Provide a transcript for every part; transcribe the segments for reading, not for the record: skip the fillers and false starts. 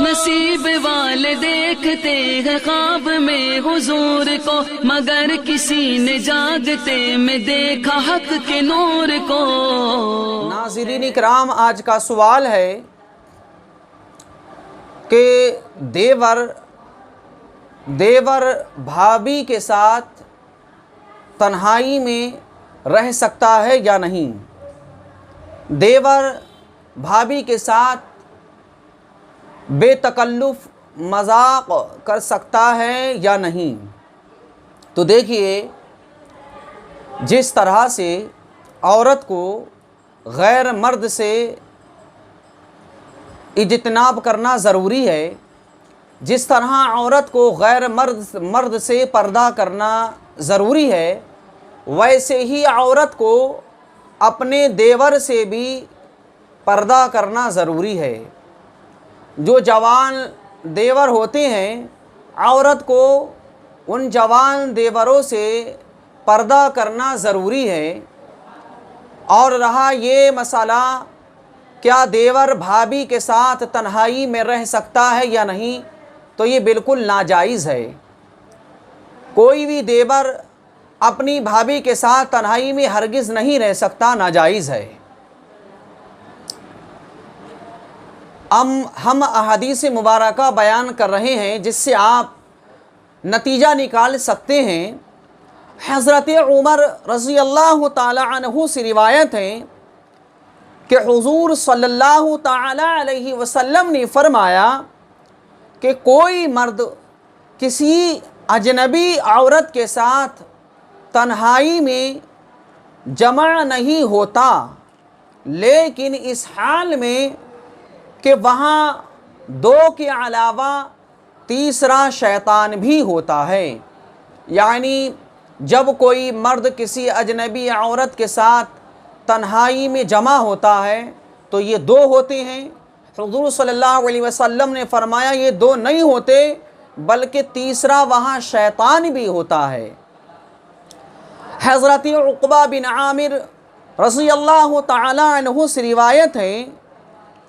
نصیب والے دیکھتے ہیں خواب میں حضور کو، مگر کسی نے جاگتے میں دیکھا حق کے نور کو۔ ناظرین اکرام، آج کا سوال ہے کہ دیور بھابھی کے ساتھ تنہائی میں رہ سکتا ہے یا نہیں؟ دیور بھابھی کے ساتھ بے تکلف مذاق کر سکتا ہے یا نہیں؟ تو دیکھیے، جس طرح سے عورت کو غیر مرد سے اجتناب کرنا ضروری ہے، جس طرح عورت کو غیر مرد سے پردہ کرنا ضروری ہے، ویسے ہی عورت کو اپنے دیور سے بھی پردہ کرنا ضروری ہے۔ جو جوان دیور ہوتے ہیں، عورت کو ان جوان دیوروں سے پردہ کرنا ضروری ہے۔ اور رہا یہ مسئلہ کیا دیور بھابھی کے ساتھ تنہائی میں رہ سکتا ہے یا نہیں، تو یہ بالکل ناجائز ہے۔ کوئی بھی دیور اپنی بھابھی کے ساتھ تنہائی میں ہرگز نہیں رہ سکتا، ناجائز ہے۔ ہم احادیث مبارکہ بیان کر رہے ہیں جس سے آپ نتیجہ نکال سکتے ہیں۔ حضرت عمر رضی اللہ تعالی عنہ سے روایت ہے کہ حضور صلی اللہ تعالی علیہ وسلم نے فرمایا کہ کوئی مرد کسی اجنبی عورت کے ساتھ تنہائی میں جمع نہیں ہوتا، لیکن اس حال میں کہ وہاں دو کے علاوہ تیسرا شیطان بھی ہوتا ہے۔ یعنی جب کوئی مرد کسی اجنبی عورت کے ساتھ تنہائی میں جمع ہوتا ہے تو یہ دو ہوتے ہیں۔ حضور صلی اللہ علیہ وسلم نے فرمایا یہ دو نہیں ہوتے بلکہ تیسرا وہاں شیطان بھی ہوتا ہے۔ حضرت عقبہ بن عامر رضی اللہ تعالی عنہ سے روایت ہے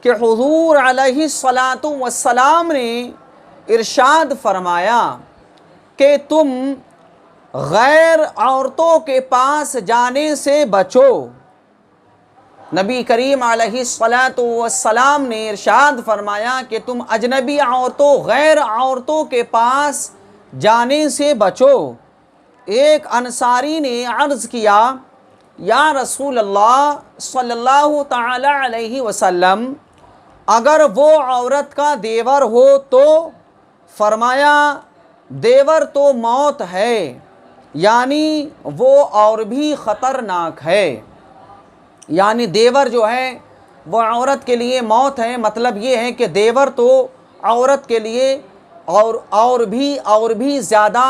کہ حضور علیہ الصلاۃ والسلام نے ارشاد فرمایا کہ تم غیر عورتوں کے پاس جانے سے بچو۔ نبی کریم علیہ الصلاۃ والسلام نے ارشاد فرمایا کہ تم اجنبی عورتوں، غیر عورتوں کے پاس جانے سے بچو۔ ایک انصاری نے عرض کیا، یا رسول اللہ صلی اللہ تعالی علیہ وسلم، اگر وہ عورت کا دیور ہو تو؟ فرمایا دیور تو موت ہے، یعنی وہ اور بھی خطرناک ہے۔ یعنی دیور جو ہے وہ عورت کے لیے موت ہے، مطلب یہ ہے کہ دیور تو عورت کے لیے اور بھی زیادہ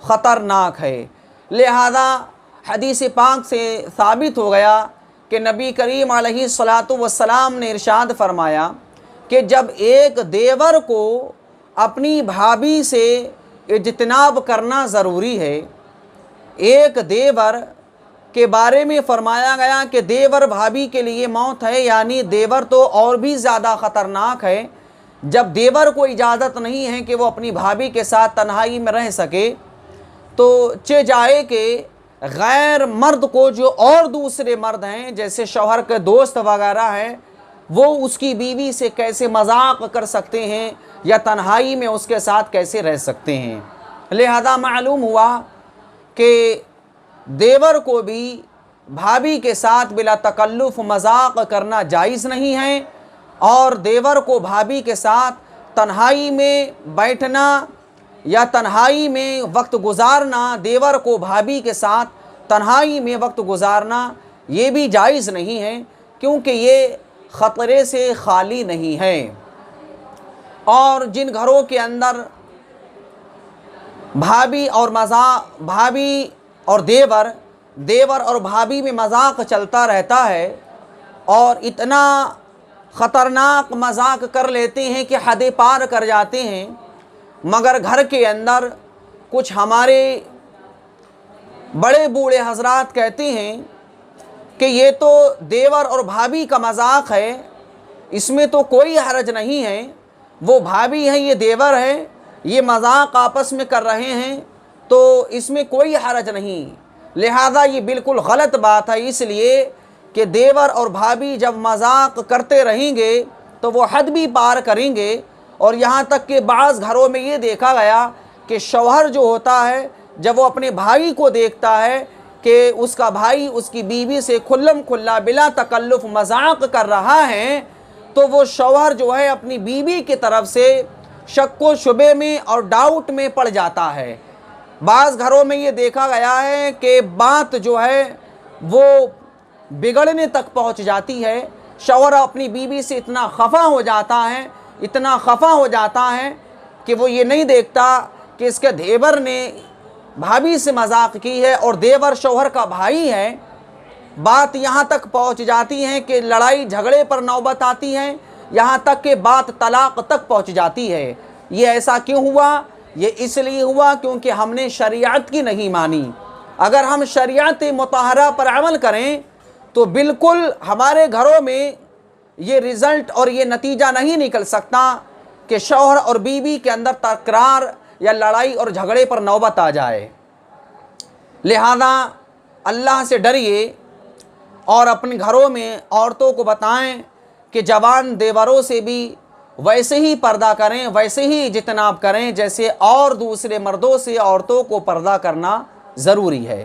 خطرناک ہے۔ لہذا حدیث پاک سے ثابت ہو گیا کہ نبی کریم علیہ الصلاۃ والسلام نے ارشاد فرمایا کہ جب ایک دیور کو اپنی بھابھی سے اجتناب کرنا ضروری ہے، ایک دیور کے بارے میں فرمایا گیا کہ دیور بھابھی کے لیے موت ہے، یعنی دیور تو اور بھی زیادہ خطرناک ہے۔ جب دیور کو اجازت نہیں ہے کہ وہ اپنی بھابھی کے ساتھ تنہائی میں رہ سکے، تو جائے کہ غیر مرد کو، جو اور دوسرے مرد ہیں جیسے شوہر کے دوست وغیرہ ہیں، وہ اس کی بیوی سے کیسے مذاق کر سکتے ہیں یا تنہائی میں اس کے ساتھ کیسے رہ سکتے ہیں۔ لہذا معلوم ہوا کہ دیور کو بھی بھابھی کے ساتھ بلا تکلف مذاق کرنا جائز نہیں ہے، اور دیور کو بھابھی کے ساتھ تنہائی میں بیٹھنا یا تنہائی میں وقت گزارنا، دیور کو بھابھی کے ساتھ تنہائی میں وقت گزارنا یہ بھی جائز نہیں ہے، کیونکہ یہ خطرے سے خالی نہیں ہے۔ اور جن گھروں کے اندر بھابھی اور دیور اور بھابھی میں مذاق چلتا رہتا ہے، اور اتنا خطرناک مذاق کر لیتے ہیں کہ حد پار کر جاتے ہیں، مگر گھر کے اندر کچھ ہمارے بڑے بوڑھے حضرات کہتے ہیں کہ یہ تو دیور اور بھابھی کا مذاق ہے، اس میں تو کوئی حرج نہیں ہے، وہ بھابھی ہیں یہ دیور ہے، یہ مذاق آپس میں کر رہے ہیں تو اس میں کوئی حرج نہیں، لہذا یہ بالکل غلط بات ہے، اس لیے کہ دیور اور بھابھی جب مذاق کرتے رہیں گے تو وہ حد بھی پار کریں گے، اور یہاں تک کہ بعض گھروں میں یہ دیکھا گیا کہ شوہر جو ہوتا ہے جب وہ اپنے بھائی کو دیکھتا ہے کہ اس کا بھائی اس کی بیوی سے کھلم کھلا بلا تکلف مذاق کر رہا ہے تو وہ شوہر جو ہے اپنی بیوی کی طرف سے شک و شبے میں اور ڈاؤٹ میں پڑ جاتا ہے۔ بعض گھروں میں یہ دیکھا گیا ہے کہ بات جو ہے وہ بگڑنے تک پہنچ جاتی ہے، شوہر اپنی بیوی سے اتنا خفا ہو جاتا ہے کہ وہ یہ نہیں دیکھتا کہ اس کے دیور نے بھابھی سے مذاق کی ہے اور دیور شوہر کا بھائی ہے۔ بات یہاں تک پہنچ جاتی ہے کہ لڑائی جھگڑے پر نوبت آتی ہے، یہاں تک کہ بات طلاق تک پہنچ جاتی ہے۔ یہ ایسا کیوں ہوا؟ یہ اس لیے ہوا کیونکہ ہم نے شریعت کی نہیں مانی۔ اگر ہم شریعت مطہرہ پر عمل کریں تو بالکل ہمارے گھروں میں یہ رزلٹ اور یہ نتیجہ نہیں نکل سکتا کہ شوہر اور بیوی کے اندر تکرار یا لڑائی اور جھگڑے پر نوبت آ جائے۔ لہذا اللہ سے ڈریے اور اپنے گھروں میں عورتوں کو بتائیں کہ جوان دیوروں سے بھی ویسے ہی پردہ کریں، ویسے ہی اجتناب کریں جیسے اور دوسرے مردوں سے عورتوں کو پردہ کرنا ضروری ہے۔